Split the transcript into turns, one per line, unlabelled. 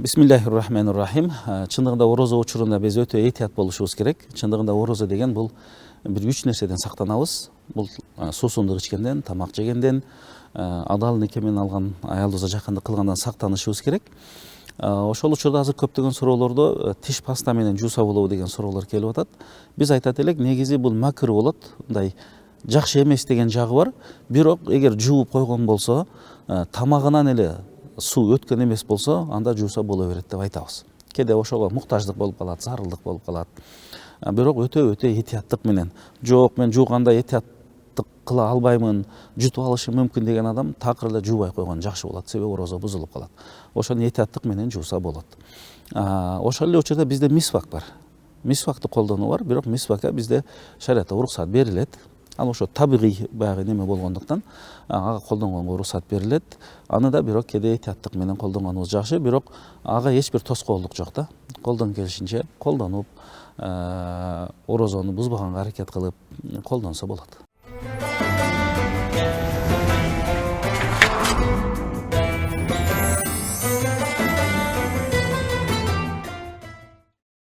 Бисмиллахир-рахманир-рахим. Чындыгында орозо учурунда биз өтө этият болушубуз керек. Чындыгында орозо деген бул бир үч нерседен сактанабыз. Бул суусундук ичкенден, тамак жегенден, адал неке менен алган аялыбызга жакындык кылгандан сактанышыбыз керек. Ошол учурда азыр көптөгөн суроолордо тиш паста менен жууса болобу деген суроолор келип атат. Биз айтат элек, негизи бул макру болот. Мындай жакшы эмес деген жагы бар. Бирок эгер жууп койгон болсо, тамагынан эле суу өткөн эмес болсо, анда жууса боло берет деп айтабыз. Кээде ошого муктаждык болуп калат, зарылдык болуп калат. Бирок өтө этияттык менен, жок мен жууганда этияттык кыла албаймын, жутуп алышым мүмкүн деген адам такыр эле жуубай койгон жакшы болот, себеби орозо бузулуп калат. Ошону этияттык менен жууса болот. Ошол эле учурда бизде мисвак бар. Мисвакты колдонуу бар, бирок мисвакка бизде шариатта уруксат берилет. Ал ошо табигый баягы неме болгондуктан ага колдонгонго уруксат берилет. Аны да бирок кээде этияттык менен колдонгонубуз жакшы, бирок ага эч бир тоскоолдук жок да. Колдон келишинче колдонуп, орозону бузбаганга аракет кылып колдонсо болот.